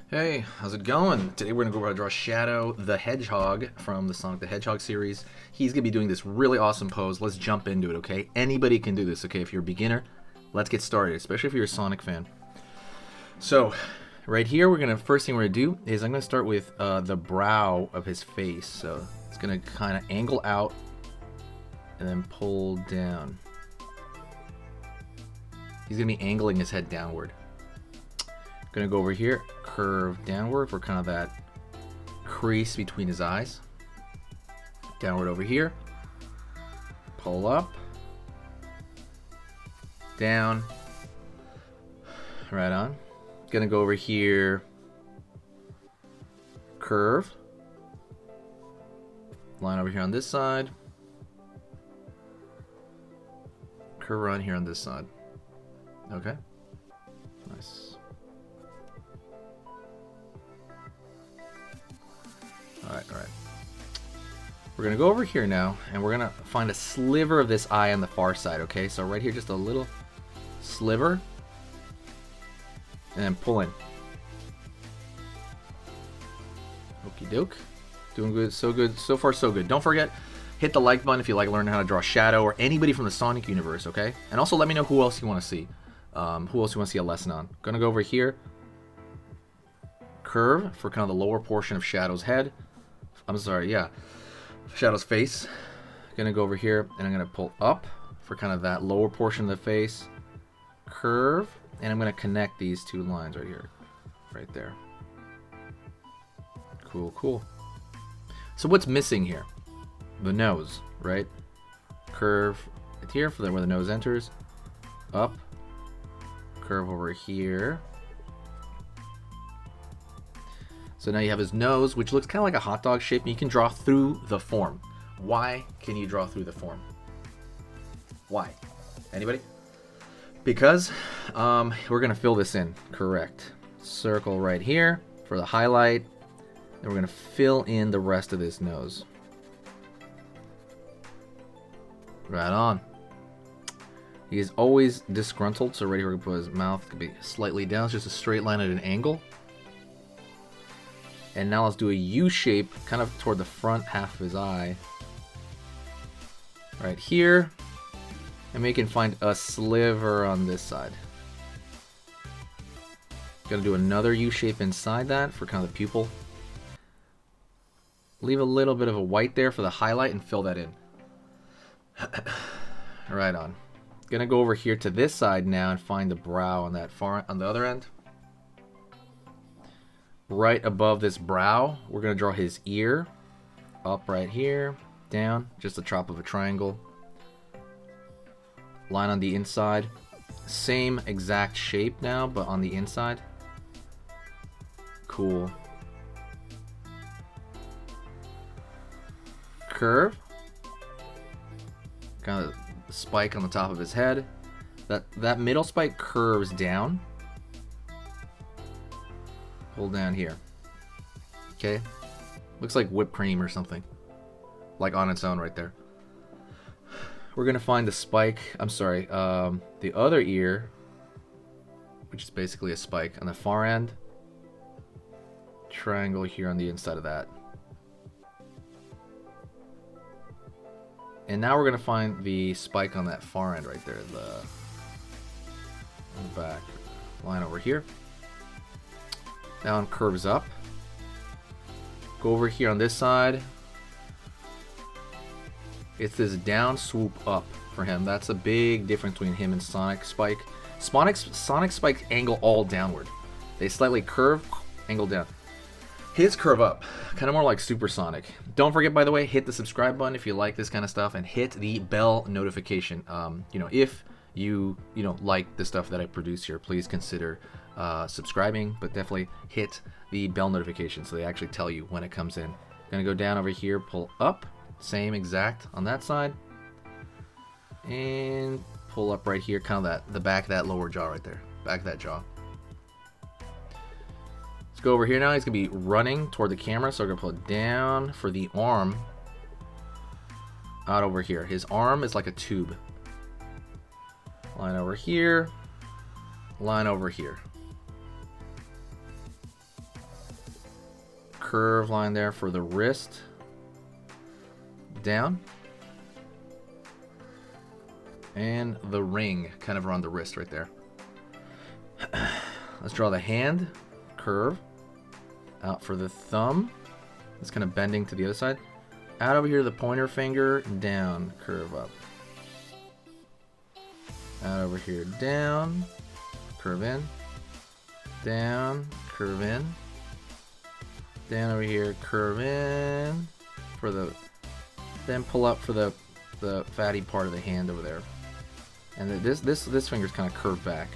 Hey, how's it going? Today we're going to go over how to draw Shadow the Hedgehog from the Sonic the Hedgehog series. He's going to be doing this really awesome pose. Let's jump into it, okay? Anybody can do this, okay? If you're a beginner, let's get started, especially if you're a Sonic fan. So, right here, first thing we're going to do is I'm going to start with the brow of his face. So, it's going to kind of angle out and then pull down. He's going to be angling his head downward. Gonna go over here, curve downward for kind of that crease between his eyes. Downward over here, pull up, down, right on. Gonna go over here, curve, line over here on this side, curve around here on this side. Okay, nice. Alright. We're going to go over here now, and we're going to find a sliver of this eye on the far side, okay? So right here, just a little sliver, and then pull in. Okie doke. Doing good, so far so good. Don't forget, hit the like button if you like learning how to draw Shadow, or anybody from the Sonic universe, okay? And also let me know who else you want to see. Who else you want to see a lesson on. Gonna go over here, curve for kind of the lower portion of Shadow's head. Shadow's face. Gonna go over here and I'm gonna pull up for kind of that lower portion of the face. Curve, and I'm gonna connect these two lines right here. Right there. Cool. So what's missing here? The nose, right? Curve right here for where the nose enters. Up. Curve over here. So now you have his nose, which looks kind of like a hot dog shape, and you can draw through the form. Why can you draw through the form? Why? Anybody? Because we're going to fill this in. Correct. Circle right here for the highlight. And we're going to fill in the rest of this nose. Right on. He is always disgruntled, so right here we're going to put his mouth could be slightly down. It's just a straight line at an angle. And now let's do a U shape kind of toward the front half of his eye. Right here. And we can find a sliver on this side. Gonna do another U shape inside that for kind of the pupil. Leave a little bit of a white there for the highlight and fill that in. Right on. Gonna go over here to this side now and find the brow on the other end. Right above this brow, we're going to draw his ear. Up right here, down, just the top of a triangle. Line on the inside. Same exact shape now, but on the inside. Cool. Curve. Kind of the spike on the top of his head. That middle spike curves down. Pull down here. Okay. Looks like whipped cream or something. Like on its own right there. We're going to find the spike. The other ear. Which is basically a spike on the far end. Triangle here on the inside of that. And now we're going to find the spike on that far end right there. On the back. Line over here. Down, curves up. Go over here on this side. It's this down swoop up for him. That's a big difference between him and Sonic Spike. Sonic Spike's angle all downward. They slightly curve, angle down. His curve up, kind of more like Supersonic. Don't forget, by the way, hit the subscribe button if you like this kind of stuff, and hit the bell notification. If you like the stuff that I produce here, please consider subscribing, but definitely hit the bell notification so they actually tell you when it comes in. Gonna go down over here, pull up, same exact on that side, and pull up right here, kind of the back of that lower jaw right there, back of that jaw. Let's go over here now. He's gonna be running toward the camera, so we're gonna pull it down for the arm. Out over here, his arm is like a tube. Line over here, line over here. curve line there for the wrist. Down. And the ring kind of around the wrist right there. Let's draw the hand. Curve. Out for the thumb. It's kind of bending to the other side. Out over here, the pointer finger. Down. Curve up. Out over here. Down. Curve in. Down. Curve in. Down over here. Curve in. For the... Then pull up for the fatty part of the hand over there. And this finger's kind of curved back.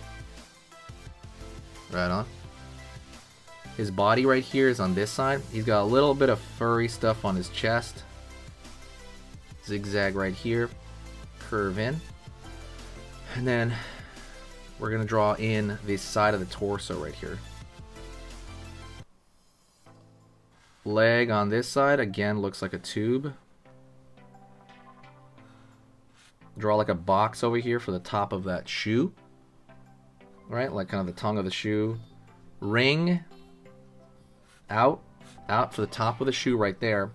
Right on. His body right here is on this side. He's got a little bit of furry stuff on his chest. Zigzag right here. Curve in. And then we're going to draw in the side of the torso right here. Leg on this side, again, looks like a tube. Draw like a box over here for the top of that shoe. Right, like kind of the tongue of the shoe. Ring. Out for the top of the shoe right there.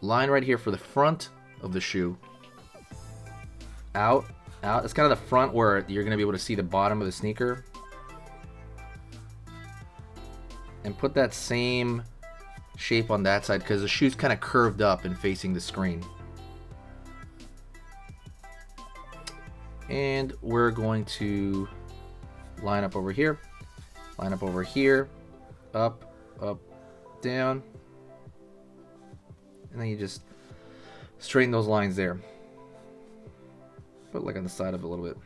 Line right here for the front of the shoe. Out. It's kind of the front where you're going to be able to see the bottom of the sneaker. And put that same shape on that side because the shoe's kind of curved up and facing the screen. And we're going to line up over here. Line up over here. Up, up, down. And then you just straighten those lines there. Put like on the side of it a little bit.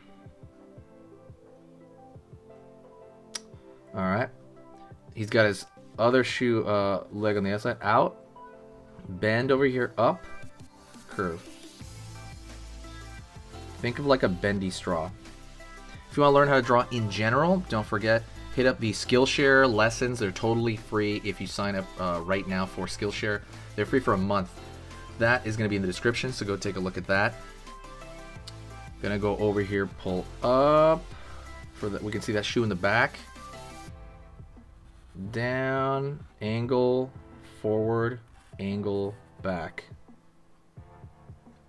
Alright. He's got his other shoe leg on the other side. Out. Bend over here. Up. Curve. Think of like a bendy straw. If you want to learn how to draw in general, don't forget, hit up the Skillshare lessons. They're totally free if you sign up right now for Skillshare. They're free for a month. That is going to be in the description, so go take a look at that. Gonna go over here, pull up. We can see that shoe in the back. Down, angle, forward, angle, back.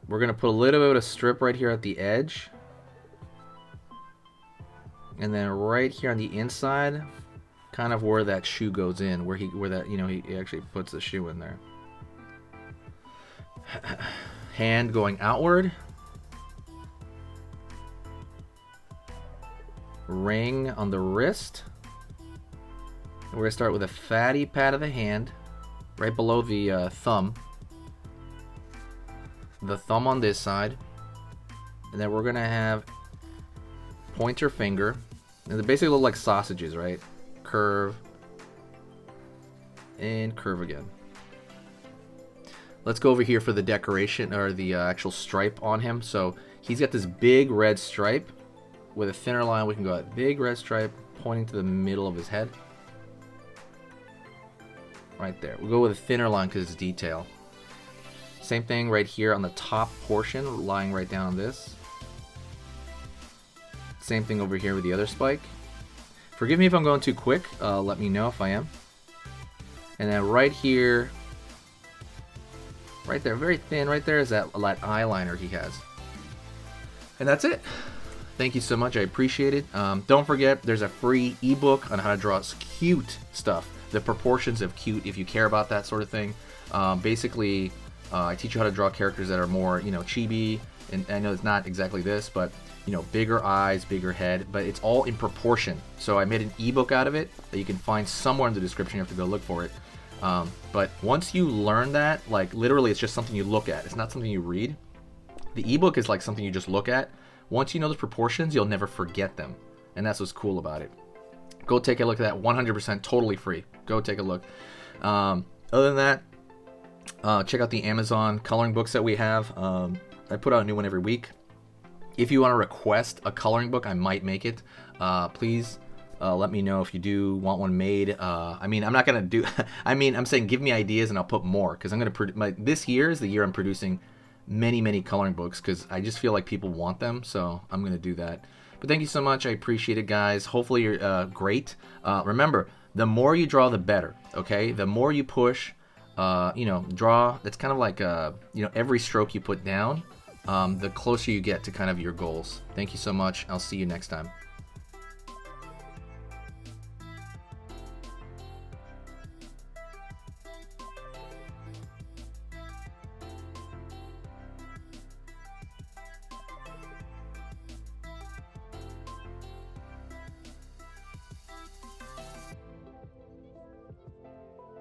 We're going to put a little bit of a strip right here at the edge. And then right here on the inside, kind of where that shoe goes in, where he actually puts the shoe in there. Hand going outward. Ring on the wrist. We're going to start with a fatty pad of the hand, right below the thumb. The thumb on this side. And then we're going to have pointer finger. And they basically look like sausages, right? Curve. And curve again. Let's go over here for the decoration, or the actual stripe on him. So he's got this big red stripe. With a thinner line, we can go at big red stripe pointing to the middle of his head. Right there. We'll go with a thinner line because it's detail. Same thing right here on the top portion, lying right down on this. Same thing over here with the other spike. Forgive me if I'm going too quick. Let me know if I am. And then right here, right there, very thin, right there is that eyeliner he has. And that's it. Thank you so much. I appreciate it. Don't forget, there's a free ebook on how to draw cute stuff. The proportions of cute, if you care about that sort of thing. Basically, I teach you how to draw characters that are more, chibi. And I know it's not exactly this, but, bigger eyes, bigger head. But it's all in proportion. So I made an ebook out of it that you can find somewhere in the description. You have to go look for it. But once you learn that, like literally it's just something you look at. It's not something you read. The ebook is like something you just look at. Once you know the proportions, you'll never forget them. And that's what's cool about it. Go take a look at that. 100% totally free. Go take a look. Other than that, check out the Amazon coloring books that we have. I put out a new one every week. If you want to request a coloring book, I might make it. Please let me know if you do want one made. I'm not going to do... I'm saying give me ideas and I'll put more. Because I'm going to... This year is the year I'm producing many coloring books because I just feel like people want them, so I'm gonna do that. But thank you so much. I appreciate it, guys. Hopefully you're great. Remember, The more you draw, the better. Okay, the more you push, you know, draw. That's kind of like you know, every stroke you put down, the closer you get to kind of your goals. Thank you so much. I'll see you next time.